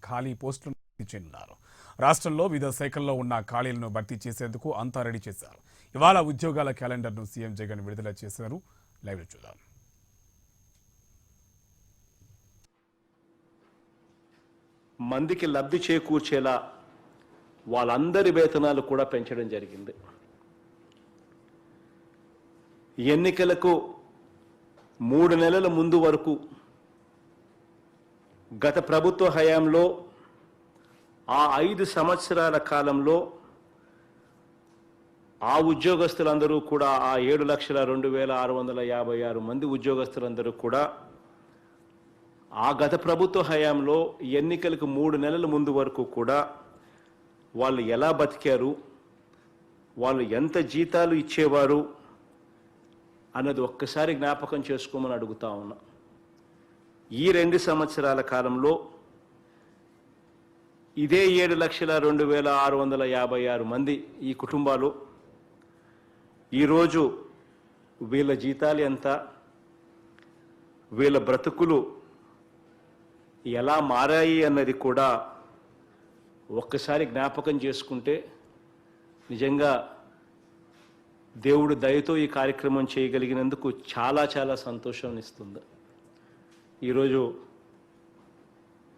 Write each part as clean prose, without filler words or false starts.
ఖాళీ పోస్టులను చేయనున్నారు. రాష్ట్రంలో వివిధ శాఖల్లో ఉన్న ఖాళీలను భర్తీ చేసేందుకు అంతా రెడీ చేశారు. ఇవాళ ఉద్యోగాల క్యాలెండర్ను సీఎం జగన్ విడుదల చేశారు. లైవ్లో చూద్దాం. మందికి లబ్ధి చేకూర్చేలా వాళ్ళందరి వేతనాలు కూడా పెంచడం జరిగింది. ఎన్నికలకు 3 నెలల ముందు వరకు గత ప్రభుత్వ హయాంలో ఆ 5 సంవత్సరాల కాలంలో ఆ ఉద్యోగస్తులందరూ కూడా ఆ 7,02,656 మంది ఉద్యోగస్తులందరూ కూడా ఆ గత ప్రభుత్వ హయాంలో ఎన్నికలకు 3 నెలల ముందు వరకు కూడా వాళ్ళు ఎలా బతికారు, వాళ్ళు ఎంత జీతాలు ఇచ్చేవారు అన్నది ఒక్కసారి జ్ఞాపకం చేసుకోమని అడుగుతా ఉన్నా. ఈ 2 సంవత్సరాల కాలంలో ఇదే 7,02,656 మంది ఈ కుటుంబాలు ఈరోజు వీళ్ళ జీతాలు ఎంత, వీళ్ళ బ్రతుకులు ఎలా మారాయి అన్నది కూడా ఒక్కసారి జ్ఞాపకం చేసుకుంటే నిజంగా దేవుడు దయతో ఈ కార్యక్రమం చేయగలిగినందుకు చాలా చాలా సంతోషాన్ని ఇస్తుంది. ఈరోజు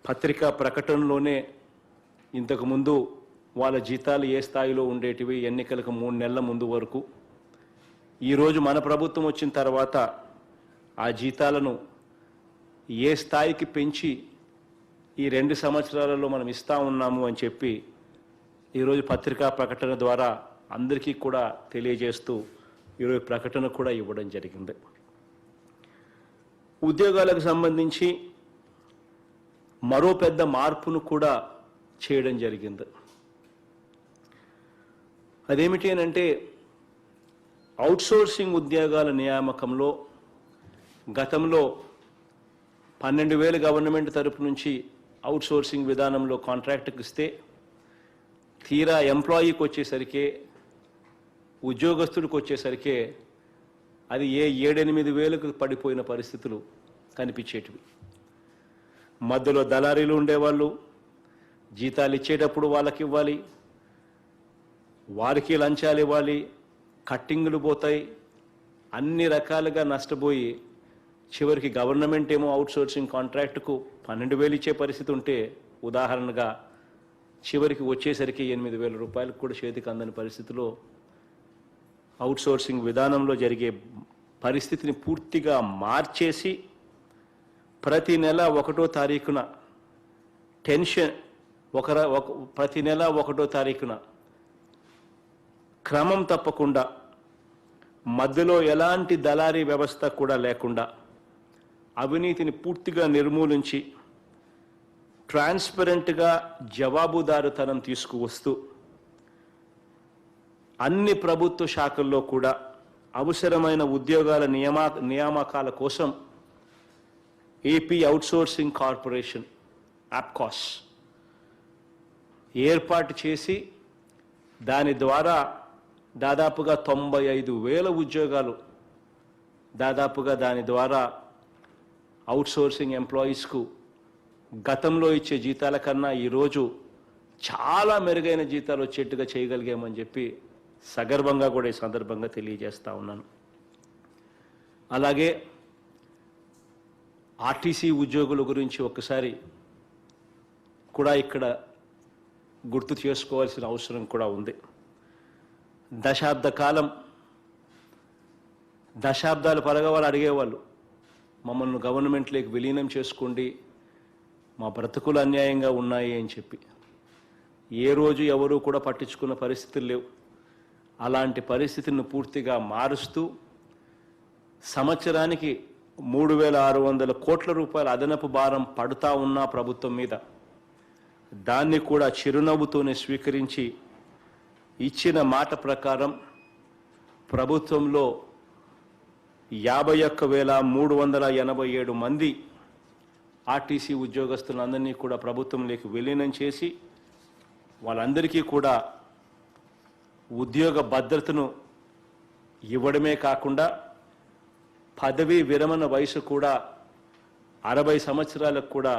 పత్రికా ప్రకటనలోనే ఇంతకుముందు వాళ్ళ జీతాలు ఏ స్థాయిలో ఉండేటివి ఎన్నికలకు 3 నెలల ముందు వరకు, ఈరోజు మన ప్రభుత్వం వచ్చిన తర్వాత ఆ జీతాలను ఏ స్థాయికి పెంచి ఈ 2 సంవత్సరాలలో మనం ఇస్తా ఉన్నాము అని చెప్పి ఈరోజు పత్రికా ప్రకటన ద్వారా అందరికీ కూడా తెలియజేస్తూ ఈరోజు ప్రకటన కూడా ఇవ్వడం జరిగింది. ఉద్యోగాలకు సంబంధించి మరో పెద్ద మార్పును కూడా చేయడం జరిగింది. అదేమిటి అంటే అవుట్సోర్సింగ్ ఉద్యోగాల నియామకంలో గతంలో 12,000 గవర్నమెంట్ తరపు నుంచి అవుట్సోర్సింగ్ విధానంలో కాంట్రాక్ట్కి ఇస్తే తీరా ఎంప్లాయీకి వచ్చేసరికి ఉద్యోగస్తుడికి వచ్చేసరికి అది 7-8 వేలకు పడిపోయిన పరిస్థితులు కనిపించేటివి. మధ్యలో దళారీలు ఉండేవాళ్ళు, జీతాలు ఇచ్చేటప్పుడు వాళ్ళకి ఇవ్వాలి, వారికి లంచాలు ఇవ్వాలి, కట్టింగులు పోతాయి, అన్ని రకాలుగా నష్టపోయి చివరికి గవర్నమెంట్ ఏమో అవుట్సోర్సింగ్ కాంట్రాక్టుకు 12,000 ఇచ్చే పరిస్థితి ఉంటే ఉదాహరణగా చివరికి వచ్చేసరికి 8,000 రూపాయలకు కూడా చేతికి అందని పరిస్థితిలో అవుట్సోర్సింగ్ విధానంలో జరిగే పరిస్థితిని పూర్తిగా మార్చేసి ప్రతి నెల 1వ తారీఖున టెన్షన్ ప్రతి నెల 1వ తారీఖున క్రమం తప్పకుండా మధ్యలో ఎలాంటి దళారీ వ్యవస్థ కూడా లేకుండా అవినీతిని పూర్తిగా నిర్మూలించి ట్రాన్స్పరెంట్గా జవాబుదారుతనం తీసుకువస్తూ అన్ని ప్రభుత్వ శాఖల్లో కూడా అవసరమైన ఉద్యోగాల నియామకాల కోసం ఏపీ అవుట్సోర్సింగ్ కార్పొరేషన్ ఆప్కాస్ ఏర్పాటు చేసి దాని ద్వారా దాదాపుగా 95,000 ఉద్యోగాలు దాదాపుగా దాని ద్వారా అవుట్సోర్సింగ్ ఎంప్లాయీస్కు గతంలో ఇచ్చే జీతాల కన్నా ఈరోజు చాలా మెరుగైన జీతాలు వచ్చేట్టుగా చేయగలిగామని చెప్పి సగర్వంగా కూడా ఈ సందర్భంగా తెలియజేస్తా ఉన్నాను. అలాగే ఆర్టీసీ ఉద్యోగుల గురించి ఒక్కసారి కూడా ఇక్కడ గుర్తు చేసుకోవాల్సిన అవసరం కూడా ఉంది. దశాబ్దాల పరగా వాళ్ళు అడిగేవాళ్ళు, మమ్మల్ని గవర్నమెంట్లోకి విలీనం చేసుకోండి, మా బ్రతుకులు అన్యాయంగా ఉన్నాయి అని చెప్పి. ఏ రోజు ఎవరూ కూడా పట్టించుకున్న పరిస్థితులు లేవు. అలాంటి పరిస్థితిని పూర్తిగా మారుస్తూ సంవత్సరానికి 3,600 కోట్ల రూపాయల అదనపు భారం పడుతూ ఉన్న ప్రభుత్వం మీద దాన్ని కూడా చిరునవ్వుతోనే స్వీకరించి ఇచ్చిన మాట ప్రకారం ప్రభుత్వంలో 51,387 మంది ఆర్టీసీ ఉద్యోగస్తులందరినీ కూడా ప్రభుత్వంలోకి విలీనం చేసి వాళ్ళందరికీ కూడా ఉద్యోగ భద్రతను ఇవ్వడమే కాకుండా పదవీ విరమణ వయసు కూడా 60 సంవత్సరాలకు కూడా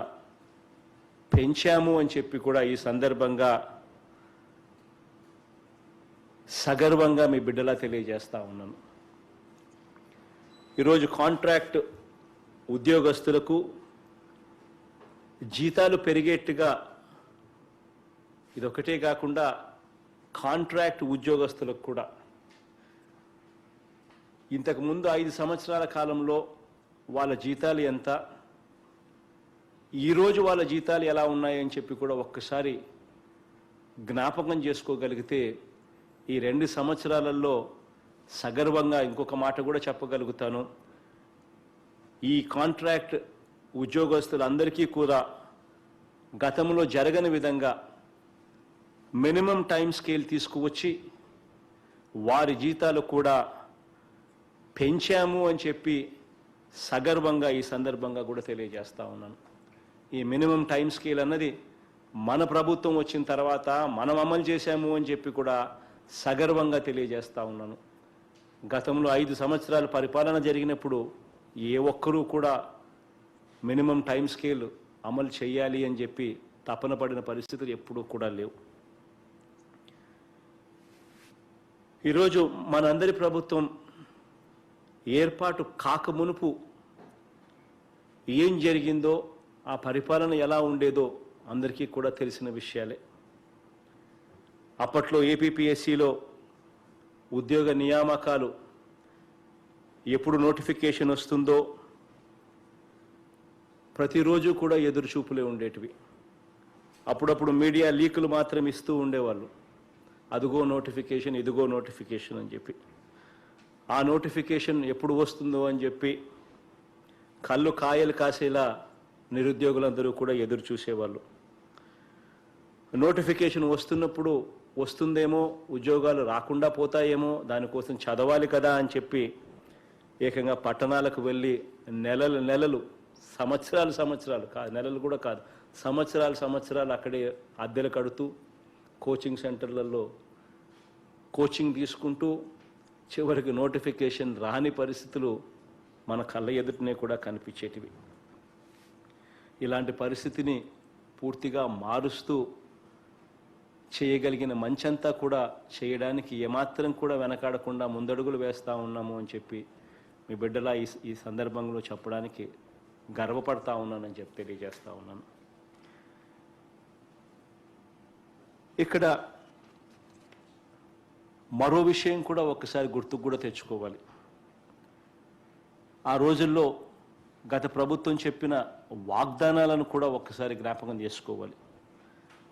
పెంచాము అని చెప్పి కూడా ఈ సందర్భంగా సగర్వంగా మీ బిడ్డలా తెలియజేస్తా ఉన్నాను. ఈరోజు కాంట్రాక్ట్ ఉద్యోగస్తులకు జీతాలు పెరిగేట్టుగా ఇదొకటే కాకుండా కాంట్రాక్ట్ ఉద్యోగస్తులకు కూడా ఇంతకుముందు 5 సంవత్సరాల కాలంలో వాళ్ళ జీతాలు ఎంత, ఈరోజు వాళ్ళ జీతాలు ఎలా ఉన్నాయని చెప్పి కూడా ఒక్కసారి జ్ఞాపకం చేసుకోగలిగితే ఈ 2 సంవత్సరాలలో సగర్వంగా ఇంకొక మాట కూడా చెప్పగలుగుతాను. ఈ కాంట్రాక్ట్ ఉద్యోగస్తులందరికీ కూడా గతంలో జరగని విధంగా మినిమం టైం స్కేల్ తీసుకువచ్చి వారి జీతాలు కూడా పెంచాము అని చెప్పి సగర్వంగా ఈ సందర్భంగా కూడా తెలియజేస్తా ఉన్నాను. ఈ మినిమం టైం స్కేల్ అన్నది మన ప్రభుత్వం వచ్చిన తర్వాత మనం అమలు చేశాము అని చెప్పి కూడా సగర్వంగా తెలియజేస్తా ఉన్నాను. గతంలో 5 సంవత్సరాల పరిపాలన జరిగినప్పుడు ఏ ఒక్కరూ కూడా మినిమం టైం స్కేల్ అమలు చేయాలి అని చెప్పి తపన పడిన పరిస్థితులు ఎప్పుడూ కూడా లేవు. ఈరోజు మనందరి ప్రభుత్వం ఏర్పాటు కాకమునుపు ఏం జరిగిందో, ఆ పరిపాలన ఎలా ఉండేదో అందరికీ కూడా తెలిసిన విషయాలే. అప్పట్లో ఏపీపీఎస్సీలో ఉద్యోగ నియామకాలు ఎప్పుడు నోటిఫికేషన్ వస్తుందో ప్రతిరోజు కూడా ఎదురుచూపులే ఉండేటివి. అప్పుడప్పుడు మీడియా లీకులు మాత్రం ఇస్తూ ఉండేవాళ్ళు, అదుగో నోటిఫికేషన్, ఇదిగో నోటిఫికేషన్ అని చెప్పి. ఆ నోటిఫికేషన్ ఎప్పుడు వస్తుందో అని చెప్పి కళ్ళు కాయలు కాసేలా నిరుద్యోగులందరూ కూడా ఎదురు చూసేవాళ్ళు. నోటిఫికేషన్ వస్తున్నప్పుడు వస్తుందేమో, ఉద్యోగాలు రాకుండా పోతాయేమో, దానికోసం చదవాలి కదా అని చెప్పి ఏకంగా పట్టణాలకు వెళ్ళి నెలలు సంవత్సరాలు కాదు, నెలలు కూడా కాదు, సంవత్సరాలు అక్కడే అద్దెలు కడుతూ కోచింగ్ సెంటర్లలో కోచింగ్ తీసుకుంటూ చివరికి నోటిఫికేషన్ రాని పరిస్థితులు మన కళ్ళ ఎదుటనే కూడా కనిపించేటివి. ఇలాంటి పరిస్థితిని పూర్తిగా మారుస్తూ చేయగలిగిన మంచంతా కూడా చేయడానికి ఏమాత్రం కూడా వెనకాడకుండా ముందడుగులు వేస్తూ ఉన్నాము అని చెప్పి మీ బిడ్డలా ఈ సందర్భంలో చెప్పడానికి గర్వపడతా ఉన్నానని చెప్పి తెలియజేస్తా ఉన్నాను. ఇక్కడ మరో విషయం కూడా ఒక్కసారి గుర్తుకు కూడా తెచ్చుకోవాలి. ఆ రోజుల్లో గత ప్రభుత్వం చెప్పిన వాగ్దానాలను కూడా ఒక్కసారి జ్ఞాపకం చేసుకోవాలి.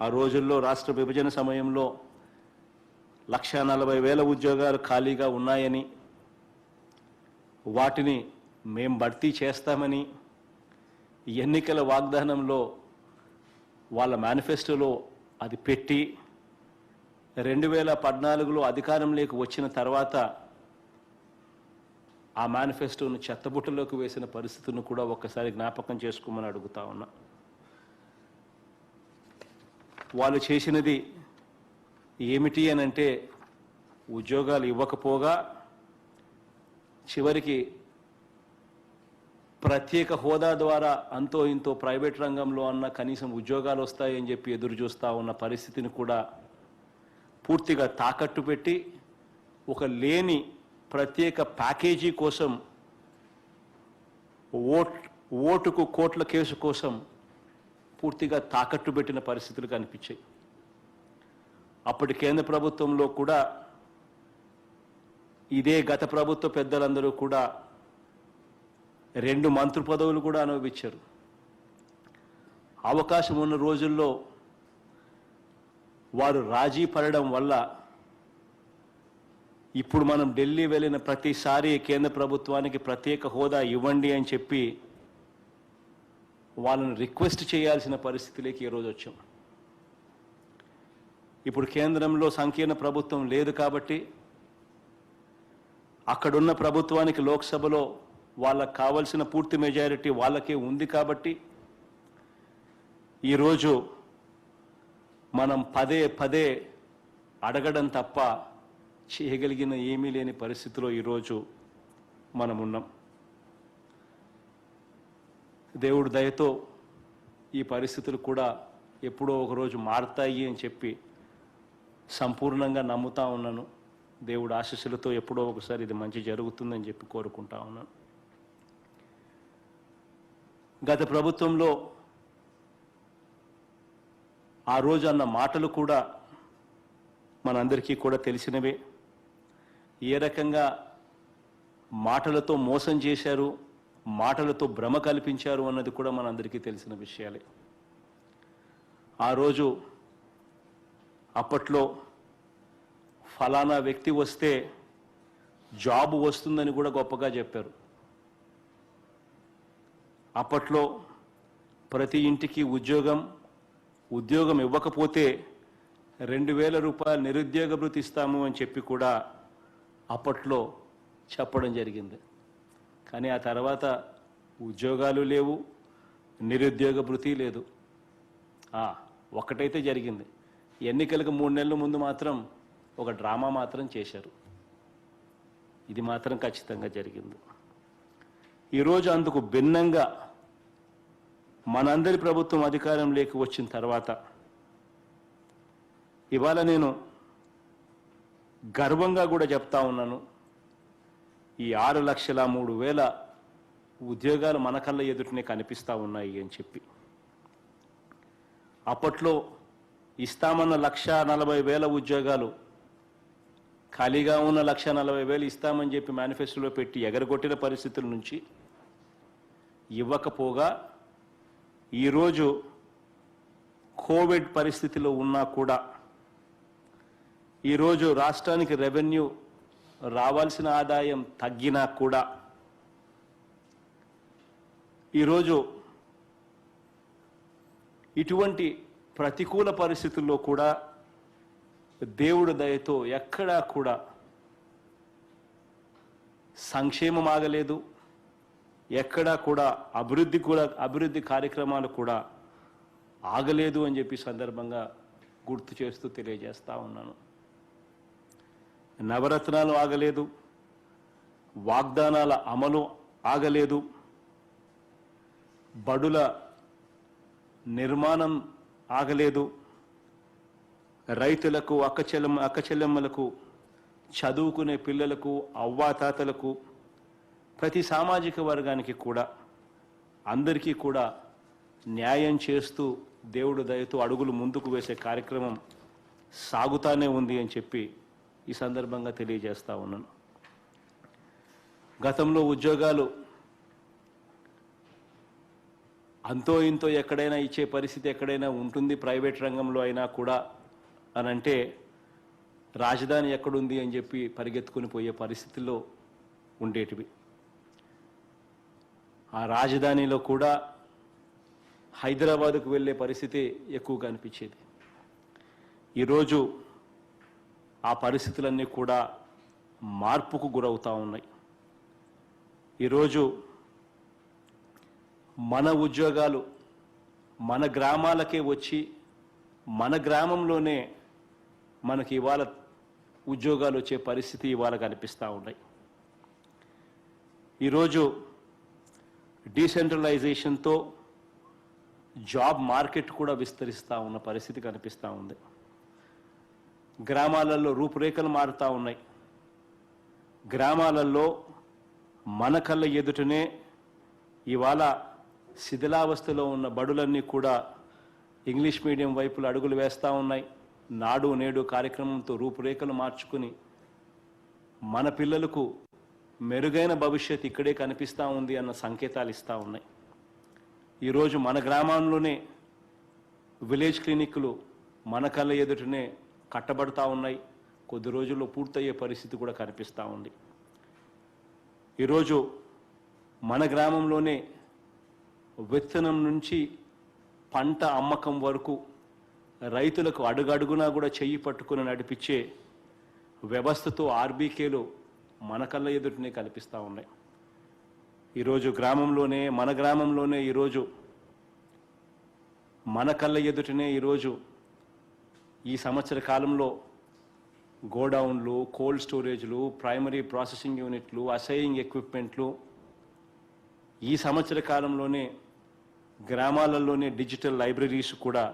ఆ రోజుల్లో రాష్ట్ర విభజన సమయంలో 1,40,000 ఉద్యోగాలు ఖాళీగా ఉన్నాయని, వాటిని మేం భర్తీ చేస్తామని ఎన్నికల వాగ్దానంలో వాళ్ళ మేనిఫెస్టోలో అది పెట్టి 2014లో అధికారంలోకి వచ్చిన తర్వాత ఆ మేనిఫెస్టోను చెత్తబుట్టలోకి వేసిన పరిస్థితులను కూడా ఒక్కసారి జ్ఞాపకం చేసుకోమని అడుగుతా ఉన్నా. వాళ్ళు చేసినది ఏమిటి అని అంటే, ఉద్యోగాలు ఇవ్వకపోగా చివరికి ప్రత్యేక హోదా ద్వారా అంతో ఇంతో ప్రైవేట్ రంగంలో అన్న కనీసం ఉద్యోగాలు వస్తాయని చెప్పి ఎదురు చూస్తూ ఉన్న పరిస్థితిని కూడా పూర్తిగా తాకట్టు పెట్టి ఒక లేని ప్రత్యేక ప్యాకేజీ కోసం, ఓటుకు కోట్ల కేసు కోసం పూర్తిగా తాకట్టు పెట్టిన పరిస్థితులు కనిపించాయి. అప్పటి కేంద్ర ప్రభుత్వంలో కూడా ఇదే గత ప్రభుత్వ పెద్దలందరూ కూడా 2 మంత్రి పదవులు కూడా అనుభవించారు. అవకాశం ఉన్న రోజుల్లో వారు రాజీ పడడం వల్ల ఇప్పుడు మనం ఢిల్లీ వెళ్ళిన ప్రతిసారి కేంద్ర ప్రభుత్వానికి ప్రత్యేక హోదా ఇవ్వండి అని చెప్పి వాళ్ళని రిక్వెస్ట్ చేయాల్సిన పరిస్థితిలోకి ఈరోజు వచ్చాం. ఇప్పుడు కేంద్రంలో సంకీర్ణ ప్రభుత్వం లేదు కాబట్టి, అక్కడున్న ప్రభుత్వానికి లోక్సభలో వాళ్ళకు కావాల్సిన పూర్తి మెజారిటీ వాళ్ళకే ఉంది కాబట్టి ఈరోజు మనం పదే అడగడం తప్ప చేయగలిగిన ఏమీ లేని పరిస్థితిలో ఈరోజు మనం ఉన్నాం. దేవుడి దయతో ఈ పరిస్థితులు కూడా ఎప్పుడో ఒకరోజు మారుతాయి అని చెప్పి సంపూర్ణంగా నమ్ముతా ఉన్నాను. దేవుడు ఆశీస్సులతో ఎప్పుడో ఒకసారి ఇది మంచి జరుగుతుందని చెప్పి కోరుకుంటా ఉన్నాను. గత ప్రభుత్వంలో ఆ రోజు అన్న మాటలు కూడా మనందరికీ కూడా తెలిసినవే. ఏ రకంగా మాటలతో మోసం చేశారు, మాటలతో భ్రమ కల్పించారు అన్నది కూడా మనందరికీ తెలిసిన విషయాలే. ఆ రోజు అప్పట్లో ఫలానా వ్యక్తి వస్తే జాబ్ వస్తుందని కూడా గొప్పగా చెప్పారు. అప్పట్లో ప్రతి ఇంటికి ఉద్యోగం ఇవ్వకపోతే 2000 రూపాయలు నిరుద్యోగ భృతి ఇస్తాము అని చెప్పి కూడా అప్పట్లో చెప్పడం జరిగింది. కానీ ఆ తర్వాత ఉద్యోగాలు లేవు, నిరుద్యోగ భృతి లేదు. ఒక్కటైతే జరిగింది, ఎన్నికలకు 3 నెలల ముందు మాత్రం ఒక డ్రామా మాత్రం చేశారు. ఇది మాత్రం ఖచ్చితంగా జరిగింది. ఈరోజు అందుకు భిన్నంగా మనందరి ప్రభుత్వం అధికారంలోకి వచ్చిన తర్వాత ఇవాళ నేను గర్వంగా కూడా చెప్తా ఉన్నాను, ఈ 6,03,000 ఉద్యోగాలు మన కళ్ళ ఎదుటనే కనిపిస్తూ ఉన్నాయి అని చెప్పి. అప్పట్లో ఇస్తామన్న 1,40,000 ఉద్యోగాలు ఖాళీగా ఉన్న 1,40,000 ఇస్తామని చెప్పి మేనిఫెస్టోలో పెట్టి ఎగరగొట్టిన పరిస్థితుల నుంచి ఇవ్వకపోగా ఈరోజు కోవిడ్ పరిస్థితిలో ఉన్నా కూడా ఈరోజు రాష్ట్రానికి రెవెన్యూ రావాల్సిన ఆదాయం తగ్గినా కూడా ఈరోజు ఇటువంటి ప్రతికూల పరిస్థితుల్లో కూడా దేవుడి దయతో ఎక్కడా కూడా సంక్షేమం ఆగలేదు, ఎక్కడా కూడా అభివృద్ధి కార్యక్రమాలు కూడా ఆగలేదు అని చెప్పి సందర్భంగా గుర్తు చేస్తూ తెలియజేస్తా ఉన్నాను. నవరత్నాలు ఆగలేదు, వాగ్దానాల అమలు ఆగలేదు, బడుల నిర్మాణం ఆగలేదు, రైతులకు అక్కచెల్లెమ్మలకు చదువుకునే పిల్లలకు అవ్వాతాతలకు ప్రతి సామాజిక వర్గానికి కూడా అందరికీ కూడా న్యాయం చేస్తూ దేవుడి దయతో అడుగులు ముందుకు వేసే కార్యక్రమం సాగుతానే ఉంది అని చెప్పి ఈ సందర్భంగా తెలియజేస్తా ఉన్నాను. గతంలో ఉద్యోగాలు అంతో ఇంతో ఎక్కడైనా ఇచ్చే పరిస్థితి ఎక్కడైనా ఉంటుంది ప్రైవేట్ రంగంలో అయినా కూడా అనంటే రాజధాని ఎక్కడుంది అని చెప్పి పరిగెత్తుకుని పోయే పరిస్థితుల్లో ఉండేటివి. ఆ రాజధానిలో కూడా హైదరాబాదుకు వెళ్ళే పరిస్థితి ఎక్కువగా అనిపించేది. ఈరోజు ఆ పరిస్థితులన్నీ కూడా మార్పుకు గురవుతూ ఉన్నాయి. ఈరోజు మన ఉద్యోగాలు మన గ్రామాలకే వచ్చి మన గ్రామంలోనే మనకి ఇవాళ ఉద్యోగాలు వచ్చే పరిస్థితి ఇవాళ కనిపిస్తూ ఉన్నాయి. ఈరోజు డీసెంట్రలైజేషన్తో జాబ్ మార్కెట్ కూడా విస్తరిస్తూ ఉన్న పరిస్థితి కనిపిస్తూ ఉంది. గ్రామాలలో రూపురేఖలు మారుతూ ఉన్నాయి. గ్రామాలలో మన కళ్ళ ఎదుటనే ఇవాళ శిథిలావస్థలో ఉన్న బడులన్నీ కూడా ఇంగ్లీష్ మీడియం వైపులు అడుగులు వేస్తూ ఉన్నాయి. నాడు నేడు కార్యక్రమంతో రూపురేఖలు మార్చుకుని మన పిల్లలకు మెరుగైన భవిష్యత్తు ఇక్కడే కనిపిస్తూ ఉంది అన్న సంకేతాలు ఇస్తూ ఉన్నాయి. ఈరోజు మన గ్రామంలోనే విలేజ్ క్లినిక్లు మన కళ్ళ ఎదుటనే కట్టబడుతూ ఉన్నాయి. కొద్ది రోజుల్లో పూర్తయ్యే పరిస్థితి కూడా కనిపిస్తూ ఉంది. ఈరోజు మన గ్రామంలోనే విత్తనం నుంచి పంట అమ్మకం వరకు రైతులకు అడుగడుగునా కూడా చెయ్యి పట్టుకుని నడిపించే వ్యవస్థతో ఆర్బీకేలు మన కళ్ళ ఎదుటనే కనిపిస్తూ ఉన్నాయి. ఈరోజు మన గ్రామంలోనే ఈరోజు మన కళ్ళ ఎదుటనే ఈరోజు ఈ సంవత్సర కాలంలో గోడౌన్లు, కోల్డ్ స్టోరేజ్లు, ప్రైమరీ ప్రాసెసింగ్ యూనిట్లు, అసైయింగ్ ఎక్విప్మెంట్లు, ఈ సంవత్సర కాలంలోనే గ్రామాలలోనే డిజిటల్ లైబ్రరీస్ కూడా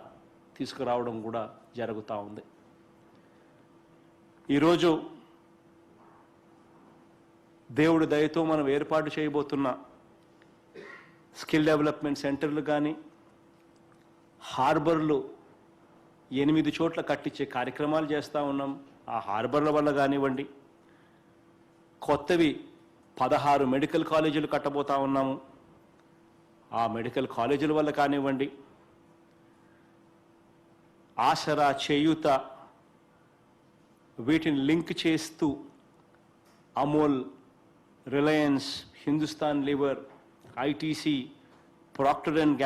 తీసుకురావడం కూడా జరుగుతూ ఉంది. ఈరోజు దేవుడి దయతో మనం ఏర్పాటు చేయబోతున్న స్కిల్ డెవలప్మెంట్ సెంటర్లు కానీ, హార్బర్లు 8 చోట్ల కట్టించే కార్యక్రమాలు చేస్తూ ఉన్నాం. ఆ హార్బర్ల వల్ల కానివ్వండి, కొత్తవి 16 మెడికల్ కాలేజీలు కట్టబోతా ఉన్నాము. ఆ మెడికల్ కాలేజీల వల్ల కానివ్వండి, ఆసరా, చేయూత వీటిని లింక్ చేస్తూ Amul, Reliance, Hindustan liver, ITC, Procter and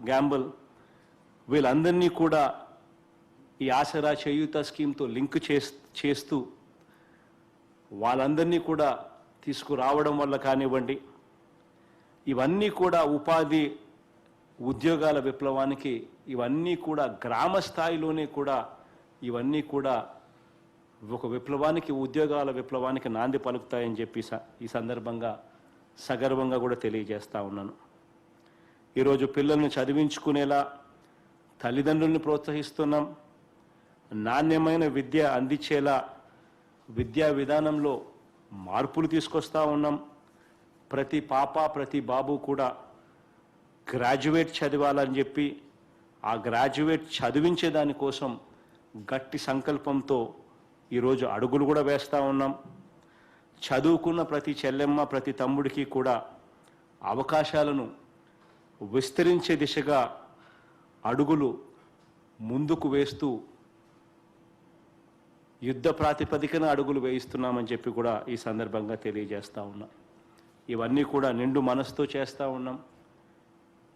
Gamble వీళ్ళందరినీ కూడా ఈ ఆసరా, చేయూత స్కీమ్తో లింక్ చేస్తూ వాళ్ళందరినీ కూడా తీసుకురావడం వల్ల కానివ్వండి, ఇవన్నీ కూడా ఉపాధి ఉద్యోగాల విప్లవానికి, ఇవన్నీ కూడా గ్రామ స్థాయిలోనే కూడా ఇవన్నీ కూడా ఒక విప్లవానికి, ఉద్యోగాల విప్లవానికి నాంది పలుకుతాయని చెప్పి ఈ సందర్భంగా సగర్వంగా కూడా తెలియజేస్తా ఉన్నాను. ఈరోజు పిల్లల్ని చదివించుకునేలా తల్లిదండ్రుల్ని ప్రోత్సహిస్తున్నాం. నాణ్యమైన విద్య అందించేలా విద్యా విధానంలో మార్పులు తీసుకొస్తా ఉన్నాం. ప్రతి పాప, ప్రతి బాబు కూడా గ్రాడ్యుయేట్ చదవాలని చెప్పి ఆ గ్రాడ్యుయేట్ చదివించే దానికోసం గట్టి సంకల్పంతో ఈరోజు అడుగులు కూడా వేస్తూ ఉన్నాం. చదువుకున్న ప్రతి చెల్లెమ్మ, ప్రతి తమ్ముడికి కూడా అవకాశాలను విస్తరించే దిశగా అడుగులు ముందుకు వేస్తూ యుద్ధ ప్రాతిపదికన అడుగులు వేయిస్తున్నామని చెప్పి కూడా ఈ సందర్భంగా తెలియజేస్తూ ఉన్నాం. ఇవన్నీ కూడా నిండు మనసుతో చేస్తూ ఉన్నాం.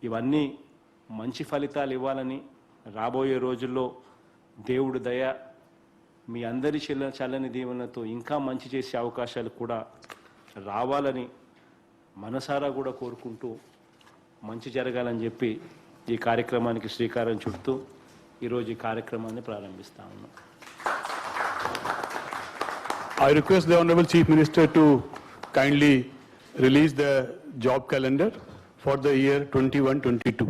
ఇవన్నీ మంచి ఫలితాలు ఇవ్వాలని, రాబోయే రోజుల్లో దేవుడి దయ, మీ అందరి చల్లని దీవెనతో ఇంకా మంచి చేసే అవకాశాలు కూడా రావాలని మనసారా కూడా కోరుకుంటూ మంచి జరగాలని చెప్పి ఈ కార్యక్రమానికి శ్రీకారం చుడుతూ ఈరోజు ఈ కార్యక్రమాన్ని ప్రారంభిస్తా ఉన్నాం. I request the Honorable Chief Minister to kindly release the job calendar for the year 21-22.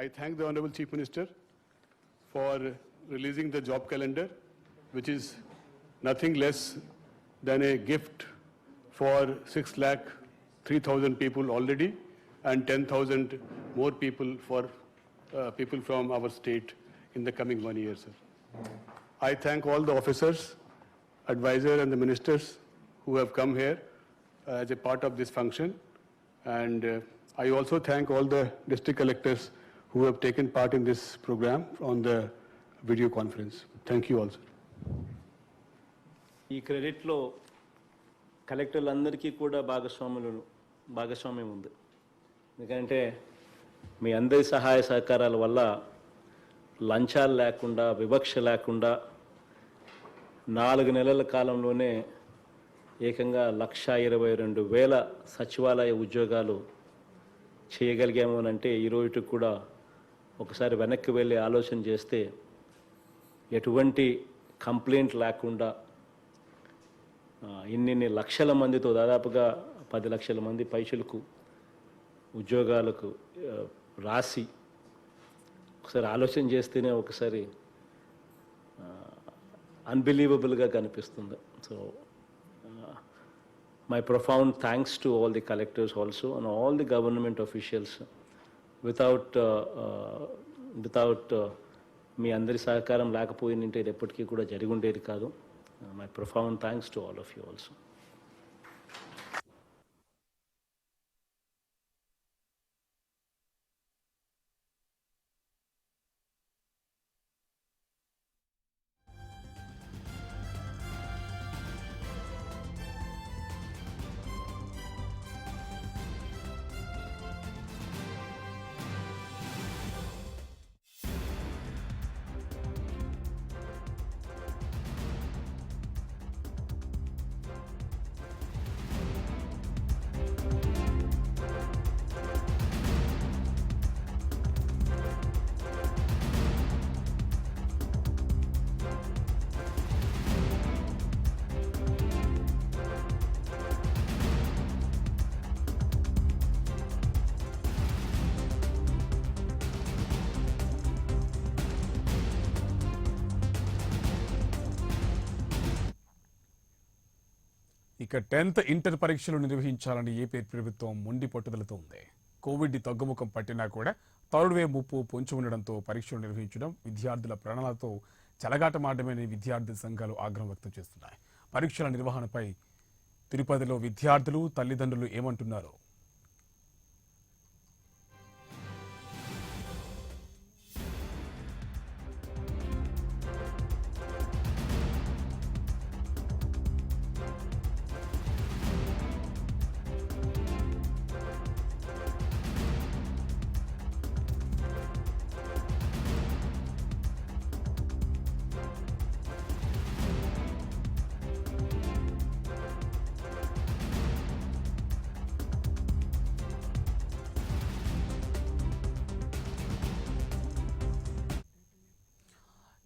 I thank the Honorable Chief Minister for releasing the job calendar, which is nothing less than a gift for 6,03,000 people already and 10,000 more people for people from our state in the coming 1 year, sir. I thank all the officers, advisors and the ministers who have come here as a part of this function. And I also thank all the district collectors who have taken part in this program on the video conference. Thank you all, sir. ఈ క్రెడిట్లో కలెక్టర్లందరికీ కూడా భాగస్వామ్యం ఉంది. ఎందుకంటే మీ అందరి సహాయ సహకారాల వల్ల లంచాలు లేకుండా, వివక్ష లేకుండా 4 నెలల కాలంలోనే ఏకంగా 1,22,000 సచివాలయ ఉద్యోగాలు చేయగలిగాము అని అంటే ఈ రోజుకి కూడా ఒకసారి వెనక్కి వెళ్ళి ఆలోచన చేస్తే ఎటువంటి కంప్లైంట్ లేకుండా ఇన్ని లక్షల మందితో దాదాపుగా 10 లక్షల మంది పైచులకు ఉద్యోగాలకు రాసి ఒకసారి ఆలోచన చేస్తేనే ఒకసారి అన్బిలీవబుల్గా కనిపిస్తుంది. So my profound thanks to all the collectors also and all the government officials. Without మీ అందరి సహకారం లేకపోయిందంటే ఇది ఎప్పటికీ కూడా జరిగి ఉండేది కాదు. My profound thanks to all of you also. ఇక 10th ఇంటర్ పరీక్షలు నిర్వహించాలని ఏపీ ప్రభుత్వం మొండి పట్టుదలతో ఉంది. కోవిడ్ తగ్గుముఖం పట్టినా కూడా థర్డ్ వేవ్ ముప్పు పొంచి ఉండడంతో పరీక్షలు నిర్వహించడం విద్యార్థుల ప్రాణాలతో చెలగాటమాడమని విద్యార్థి సంఘాలు ఆగ్రహం వ్యక్తం చేస్తున్నాయి. పరీక్షల నిర్వహణపై తిరుపతిలో విద్యార్థులు తల్లిదండ్రులు ఏమంటున్నారు?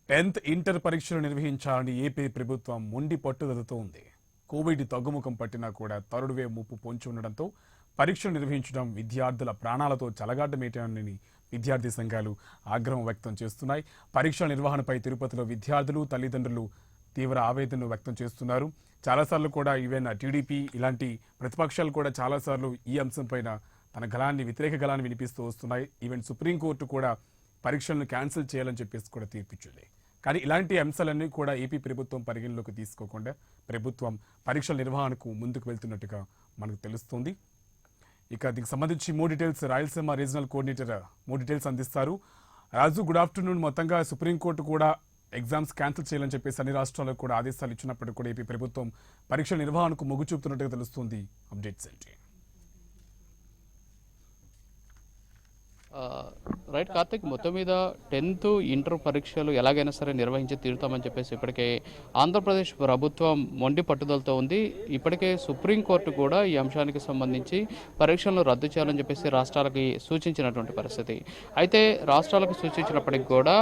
టెన్త్ ఇంటర్ పరీక్షలు నిర్వహించాలని ఏపీ ప్రభుత్వం మొండి పట్టుదలతో ఉంది. కోవిడ్ తగ్గుముఖం పట్టినా కూడా థర్డ్ వేవ్ ముప్పు పొంచి ఉండడంతో పరీక్షలు నిర్వహించడం విద్యార్థుల ప్రాణాలతో చెలగాటమేటని విద్యార్థి సంఘాలు ఆగ్రహం వ్యక్తం చేస్తున్నాయి. పరీక్షల నిర్వహణపై తిరుపతిలో విద్యార్థులు తల్లిదండ్రులు తీవ్ర ఆవేదనను వ్యక్తం చేస్తున్నారు. చాలాసార్లు కూడా ఈవెన్ టీడీపీ ఇలాంటి ప్రతిపక్షాలు కూడా చాలాసార్లు ఈ అంశంపైన తన గళాన్ని వ్యతిరేక గళాన్ని వినిపిస్తూ వస్తున్నాయి. ఈవెన్ సుప్రీంకోర్టు కూడా పరీక్షలను క్యాన్సిల్ చేయాలని చెప్పేసి కూడా తీర్పిచ్చింది. కానీ ఇలాంటి అంశాలన్నీ కూడా ఏపీ ప్రభుత్వం పరిగణలోకి తీసుకోకుండా ప్రభుత్వం పరీక్షల నిర్వహణకు ముందుకు వెళ్తున్నట్టుగా మనకు తెలుస్తుంది. ఇక దీనికి సంబంధించి more details Rayalaseema regional coordinator more details అందిస్తారు. రాజు, గుడ్ ఆఫ్టర్నూన్. మొత్తంగా సుప్రీంకోర్టు కూడా ఎగ్జామ్స్ క్యాన్సిల్ చేయాలని చెప్పేసి అన్ని రాష్ట్రాలకు కూడా ఆదేశాలు ఇచ్చినప్పటికీ కూడా ఏపీ ప్రభుత్వం పరీక్షల నిర్వహణకు మొగ్గు చూపుతున్నట్టుగా తెలుస్తుంది. అప్డేట్స్ ఏంటి? రైట్ కార్తిక్, మొత్తం మీద 10th ఇంటర్ పరీక్షలు ఎలాగైనా సరే నిర్వహించి తీరుతామని చెప్పేసి ఇప్పటికే ఆంధ్రప్రదేశ్ ప్రభుత్వం మొండి పట్టుదలతో ఉంది. ఇప్పటికే సుప్రీంకోర్టు కూడా ఈ అంశానికి సంబంధించి పరీక్షలను రద్దు చేయాలని చెప్పేసి రాష్ట్రాలకి సూచించినటువంటి పరిస్థితి. అయితే రాష్ట్రాలకు సూచించినప్పటికీ కూడా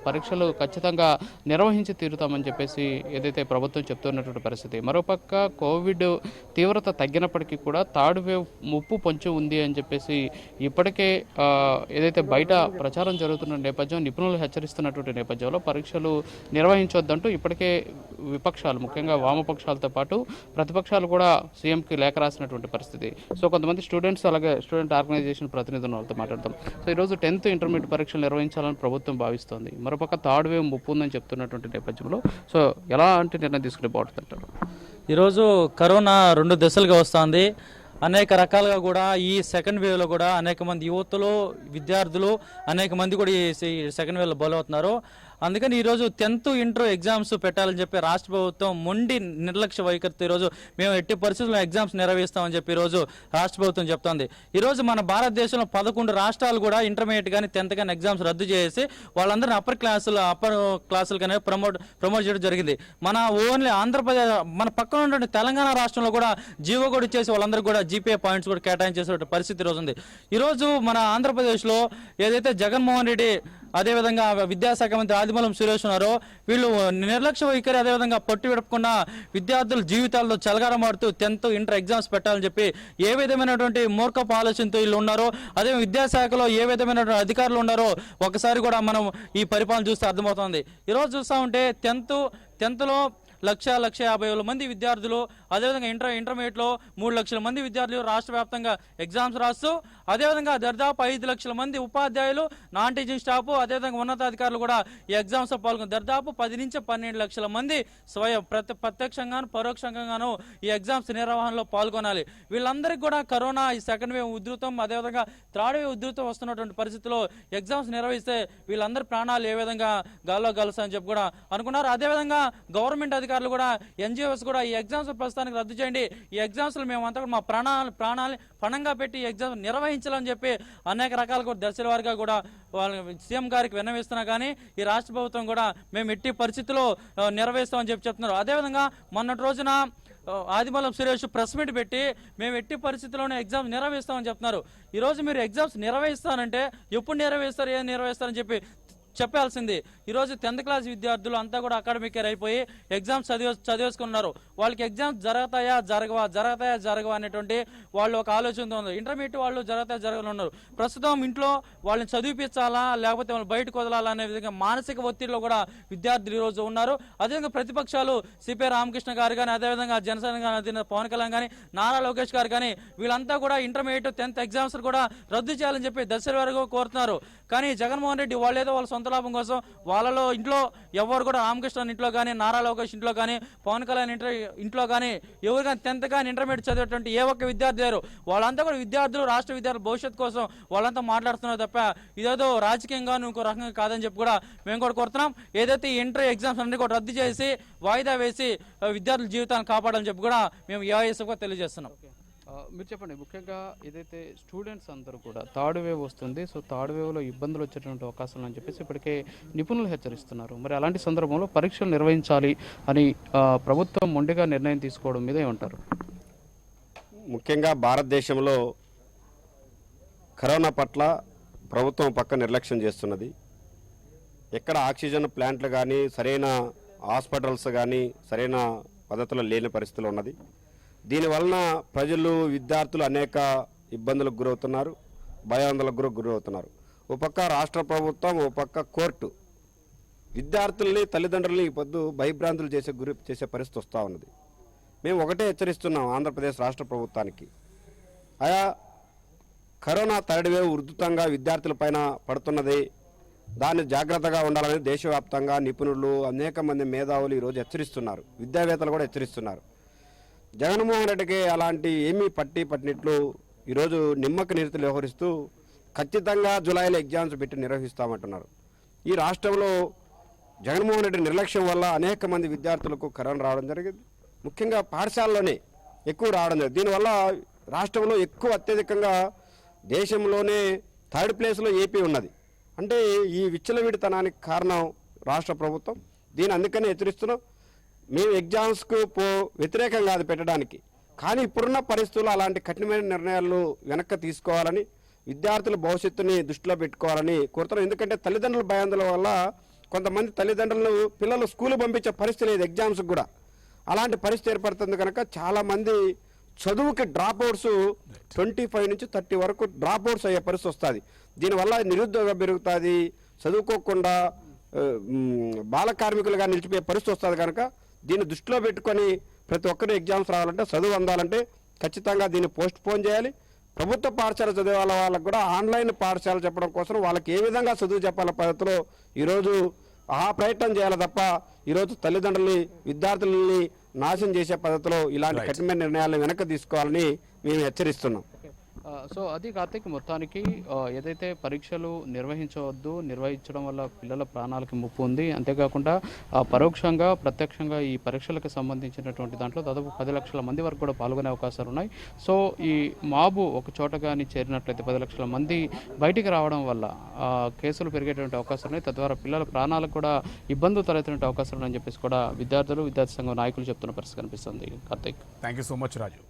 పరీక్షలు ఖచ్చితంగా నిర్వహించి తీరుతామని చెప్పేసి ఏదైతే ప్రభుత్వం చెప్తున్నటువంటి పరిస్థితి. మరోపక్క కోవిడ్ తీవ్రత తగ్గినప్పటికీ కూడా థర్డ్ వేవ్ ముప్పు పొంచి ఉంది అని చెప్పేసి ఇప్పటికే ఏదైతే బయట ప్రచారం జరుగుతున్న నేపథ్యం, నిపుణులు హెచ్చరిస్తున్నటువంటి నేపథ్యంలో పరీక్షలు నిర్వహించొద్దంటూ ఇప్పటికే విపక్షాలు, ముఖ్యంగా వామపక్షాలతో పాటు ప్రతిపక్షాలు కూడా సీఎంకి లేఖ రాసినటువంటి పరిస్థితి. సో కొంతమంది స్టూడెంట్స్, అలాగే స్టూడెంట్ ఆర్గనైజేషన్ ప్రతినిధులు వాళ్ళతో మాట్లాడతాం. సో ఈరోజు 10th ఇంటర్మీడియట్ పరీక్షలు నిర్వహించాలని ప్రభుత్వం భావిస్తోంది. మరోపక్క థర్డ్ వేవ్ ముప్పు ఉందని చెప్తున్నటువంటి నేపథ్యంలో సో ఎలాంటి నిర్ణయం తీసుకుంటే బాగుంటుందంటారు? ఈరోజు కరోనా 2 దశలుగా వస్తుంది. అనేక రకాలుగా కూడా ఈ సెకండ్ వేవ్లో కూడా అనేక మంది యువతులు, విద్యార్థులు అనేక మంది కూడా ఈ సెకండ్ వేవ్లో బలవుతున్నారు. అందుకని ఈరోజు 10th ఇంటర్ ఎగ్జామ్స్ పెట్టాలని చెప్పి రాష్ట్ర ప్రభుత్వం మొండి నిర్లక్ష్య వైఖరితో ఈరోజు మేము ఎట్టి పరిస్థితుల్లో ఎగ్జామ్స్ నిర్వహిస్తామని చెప్పి ఈరోజు రాష్ట్ర ప్రభుత్వం చెప్తోంది. ఈరోజు మన భారతదేశంలో 11 రాష్ట్రాలు కూడా ఇంటర్మీడియట్ కానీ 10th కానీ ఎగ్జామ్స్ రద్దు చేసి వాళ్ళందరినీ అప్పర్ క్లాసులు కానీ ప్రమోట్ చేయడం జరిగింది. మన ఓన్లీ ఆంధ్రప్రదేశ్ మన పక్కన ఉన్నటువంటి తెలంగాణ రాష్ట్రంలో కూడా జీవో కూడా ఇచ్చేసి వాళ్ళందరూ కూడా జీపీఏ పాయింట్స్ కూడా కేటాయించేసే పరిస్థితి ఈరోజు ఉంది. ఈరోజు మన ఆంధ్రప్రదేశ్లో ఏదైతే జగన్మోహన్ రెడ్డి అదేవిధంగా విద్యాశాఖ మంత్రి ఆదిమూలం సురేష్ ఉన్నారో వీళ్ళు నిర్లక్ష్య వైఖరి అదేవిధంగా పట్టు విడపకుండా విద్యార్థుల జీవితాల్లో చలగారమాడుతూ 10th ఇంటర్ ఎగ్జామ్స్ పెట్టాలని చెప్పి ఏ విధమైనటువంటి మూర్ఖపు ఆలోచనతో వీళ్ళు ఉన్నారో అదే విద్యాశాఖలో ఏ విధమైనటువంటి అధికారులు ఉన్నారో ఒకసారి కూడా మనం ఈ పరిపాలన చూస్తే అర్థమవుతుంది. ఈరోజు చూస్తూ ఉంటే 10th 1,50,000 మంది విద్యార్థులు అదేవిధంగా ఇంటర్మీడియట్లో 3 లక్షల మంది విద్యార్థులు రాష్ట్ర వ్యాప్తంగా ఎగ్జామ్స్ రాస్తూ అదేవిధంగా దాదాపు 5 లక్షల మంది ఉపాధ్యాయులు నాన్ టీచింగ్ స్టాఫ్ అదేవిధంగా ఉన్నతాధికారులు కూడా ఈ ఎగ్జామ్స్లో పాల్గొని దాదాపు 10 నుంచి 12 లక్షల మంది ప్రత్యక్షంగాను పరోక్షంగాను ఈ ఎగ్జామ్స్ నిర్వహణలో పాల్గొనాలి. వీళ్ళందరికీ కూడా కరోనా ఈ సెకండ్ వేవ్ ఉధృతం అదేవిధంగా థర్డ్ వేవ్ ఉధృతం వస్తున్నటువంటి పరిస్థితుల్లో ఎగ్జామ్స్ నిర్వహిస్తే వీళ్ళందరి ప్రాణాలు ఏ విధంగా గాల్లో కలుస్తాయని చెప్పి కూడా అనుకున్నారు. అదేవిధంగా గవర్నమెంట్ అధికారులు కూడా ఎన్జిఓస్ కూడా ఈ ఎగ్జామ్స్ ప్రస్తుతానికి రద్దు చేయండి, ఈ ఎగ్జామ్స్లో మేమంతా కూడా మా ప్రాణాలని పణంగా పెట్టి ఈ ఎగ్జామ్స్ నిర్వహించాలని చెప్పి అనేక రకాల కూడా దశల వారిగా కూడా వాళ్ళ సీఎం గారికి విన్నవిస్తున్నా కానీ ఈ రాష్ట్ర ప్రభుత్వం కూడా మేము ఎట్టి పరిస్థితుల్లో నిర్వహిస్తామని చెప్పి చెప్తున్నారు. అదేవిధంగా మొన్నటి రోజున ఆదిమూలం సురేష్ ప్రెస్ మీట్ పెట్టి మేము ఎట్టి పరిస్థితుల్లోనే ఎగ్జామ్స్ నిర్వహిస్తామని చెప్తున్నారు. ఈరోజు మీరు ఎగ్జామ్స్ నిర్వహిస్తానంటే ఎప్పుడు నిర్వహిస్తారు ఏం నిర్వహిస్తారని చెప్పి చెప్పాల్సింది. ఈరోజు 10th క్లాస్ విద్యార్థులు అంతా కూడా అకాడమిక్ ఇయర్ అయిపోయి ఎగ్జామ్స్ చదివేసుకున్నారు. వాళ్ళకి ఎగ్జామ్స్ జరుగుతాయా జరగవా అనేటువంటి వాళ్ళు ఒక ఆలోచనతో ఉన్నారు. ఇంటర్మీడియట్ వాళ్ళు జరగని ఉన్నారు. ప్రస్తుతం ఇంట్లో వాళ్ళని చదివిపించాలా లేకపోతే వాళ్ళు బయటకు వదలాలా అనే విధంగా మానసిక ఒత్తిడిలో కూడా విద్యార్థులు ఈరోజు ఉన్నారు. అదేవిధంగా ప్రతిపక్షాలు సిపి రామకృష్ణ గారు కానీ అదేవిధంగా జనసేన పవన్ కళ్యాణ్ కానీ నారా లోకేష్ గారు కానీ వీళ్ళంతా కూడా ఇంటర్మీడియట్ 10th ఎగ్జామ్స్ కూడా రద్దు చేయాలని చెప్పి దశల వరకు కోరుతున్నారు. కానీ జగన్మోహన్ రెడ్డి వాళ్ళేదో వాళ్ళ సొంత లాభం కోసం వాళ్ళలో ఇంట్లో ఎవరు కూడా రామకృష్ణ ఇంట్లో కానీ నారా లోకేష్ ఇంట్లో కానీ పవన్ కళ్యాణ్ ఇంట్లో కానీ ఎవరు కానీ 10th కానీ ఇంటర్మీడియట్ చదివేటువంటి ఏ ఒక్క విద్యార్థి లేరు. వాళ్ళంతా కూడా విద్యార్థులు రాష్ట్ర విద్యార్థుల భవిష్యత్తు కోసం వాళ్ళంతా మాట్లాడుతున్నారు తప్ప ఇదేదో రాజకీయంగా ఇంకో రకంగా కాదని చెప్పి కూడా మేము కూడా కోరుతున్నాం. ఏదైతే ఈ ఇంటర్ ఎగ్జామ్స్ అన్ని కూడా రద్దు చేసి వాయిదా వేసి విద్యార్థుల జీవితాన్ని కాపాడాలని చెప్పి కూడా మేము ఏఐఎస్ఎఫ్గా తెలియజేస్తున్నాం. మీరు చెప్పండి, ముఖ్యంగా ఏదైతే స్టూడెంట్స్ అందరూ కూడా థర్డ్ వేవ్ వస్తుంది, సో థర్డ్ వేవ్లో ఇబ్బందులు వచ్చేటువంటి అవకాశాలు అని చెప్పేసి ఇప్పటికే నిపుణులు హెచ్చరిస్తున్నారు. మరి అలాంటి సందర్భంలో పరీక్షలు నిర్వహించాలి అని ప్రభుత్వం మొండిగా నిర్ణయం తీసుకోవడం మీద ఏమంటారు? ముఖ్యంగా భారతదేశంలో కరోనా పట్ల ప్రభుత్వం పక్క నిర్లక్ష్యం చేస్తున్నది. ఎక్కడ ఆక్సిజన్ ప్లాంట్లు కానీ సరైన హాస్పిటల్స్ కానీ సరైన పద్ధతిలో లేని పరిస్థితులు ఉన్నది. దీనివలన ప్రజలు విద్యార్థులు అనేక ఇబ్బందులకు గురవుతున్నారు, భయాందోళనకు గురవుతున్నారు. ఓ పక్క రాష్ట్ర ప్రభుత్వం, ఓ పక్క కోర్టు విద్యార్థుల్ని తల్లిదండ్రులని ఈ పొద్దు భయభ్రాంతులు చేసే పరిస్థితి వస్తూ ఉన్నది. మేము ఒకటే హెచ్చరిస్తున్నాం ఆంధ్రప్రదేశ్ రాష్ట్ర ప్రభుత్వానికి, ఆయా కరోనా థర్డ్ వేవ్ ఉధృతంగా విద్యార్థులపైన పడుతున్నది, దాన్ని జాగ్రత్తగా ఉండాలని దేశవ్యాప్తంగా నిపుణులు అనేక మంది మేధావులు ఈరోజు హెచ్చరిస్తున్నారు, విద్యావేత్తలు కూడా హెచ్చరిస్తున్నారు. జగన్మోహన్ రెడ్డికి అలాంటి ఏమీ పట్టినట్లు ఈరోజు నిమ్మక నీరుతులు వ్యవహరిస్తూ ఖచ్చితంగా జూలైలో ఎగ్జామ్స్ పెట్టి నిర్వహిస్తామంటున్నారు. ఈ రాష్ట్రంలో జగన్మోహన్ రెడ్డి నిర్లక్ష్యం వల్ల అనేక మంది విద్యార్థులకు కరోనా రావడం జరిగింది. ముఖ్యంగా పాఠశాలలోనే ఎక్కువ రావడం జరిగింది. దీనివల్ల రాష్ట్రంలో అత్యధికంగా దేశంలోనే 3rd ప్లేస్లో ఏపీ ఉన్నది. అంటే ఈ విచ్చలవిడితనానికి కారణం రాష్ట్ర ప్రభుత్వం. దీన్ని అందుకనే హెచ్చరిస్తున్నాం. మేము ఎగ్జామ్స్కు వ్యతిరేకం కాదు పెట్టడానికి, కానీ ఇప్పుడున్న పరిస్థితుల్లో అలాంటి కఠినమైన నిర్ణయాలు వెనక్కి తీసుకోవాలని, విద్యార్థుల భవిష్యత్తుని దృష్టిలో పెట్టుకోవాలని కోరుతున్నాం. ఎందుకంటే తల్లిదండ్రుల భయాందోళన వల్ల కొంతమంది తల్లిదండ్రులు పిల్లలు స్కూల్ పంపించే పరిస్థితి లేదు, ఎగ్జామ్స్ కూడా అలాంటి పరిస్థితి ఏర్పడుతుంది. కనుక చాలామంది చదువుకి డ్రాప్ అవుట్స్ 25 నుంచి 30 వరకు డ్రాప్ అవుట్స్ అయ్యే పరిస్థితి వస్తుంది. దీనివల్ల నిరుద్యోగం పెరుగుతుంది, చదువుకోకుండా బాల కార్మికులుగా నిలిచిపోయే పరిస్థితి వస్తుంది. కనుక దీన్ని దృష్టిలో పెట్టుకొని ప్రతి ఒక్కరు ఎగ్జామ్స్ రావాలంటే, చదువు అందాలంటే ఖచ్చితంగా దీన్ని పోస్ట్ పోన్ చేయాలి. ప్రభుత్వ పాఠశాల చదివే వాళ్ళకు కూడా ఆన్లైన్ పాఠశాల చెప్పడం కోసం వాళ్ళకి ఏ విధంగా చదువు చెప్పాల పద్ధతిలో ఈరోజు ఆ ప్రయత్నం చేయాలి తప్ప ఈరోజు తల్లిదండ్రులని విద్యార్థులని నాశనం చేసే పద్ధతిలో ఇలాంటి కఠినమైన నిర్ణయాలను వెనక్కి తీసుకోవాలని మేము హెచ్చరిస్తున్నాం. సో అది కార్తీక్ మొత్తానికి ఏదైతే పరీక్షలు నిర్వహించడం వల్ల పిల్లల ప్రాణాలకి ముప్పు ఉంది. అంతేకాకుండా పరోక్షంగా ప్రత్యక్షంగా ఈ పరీక్షలకు సంబంధించినటువంటి దాంట్లో దాదాపు 10 లక్షల మంది వరకు కూడా పాల్గొనే అవకాశాలు ఉన్నాయి. సో ఈ మాబు ఒక చోట కానీ చేరినట్లయితే 10 లక్షల మంది బయటికి రావడం వల్ల కేసులు పెరిగేటువంటి అవకాశాలు ఉన్నాయి. తద్వారా పిల్లల ప్రాణాలకు కూడా ఇబ్బందులు తలెత్తినటువంటి అవకాశాలు ఉన్నాయని చెప్పేసి కూడా విద్యార్థి సంఘం నాయకులు చెప్తున్న పరిస్థితి కనిపిస్తుంది. Karthik, thank you so much Raju.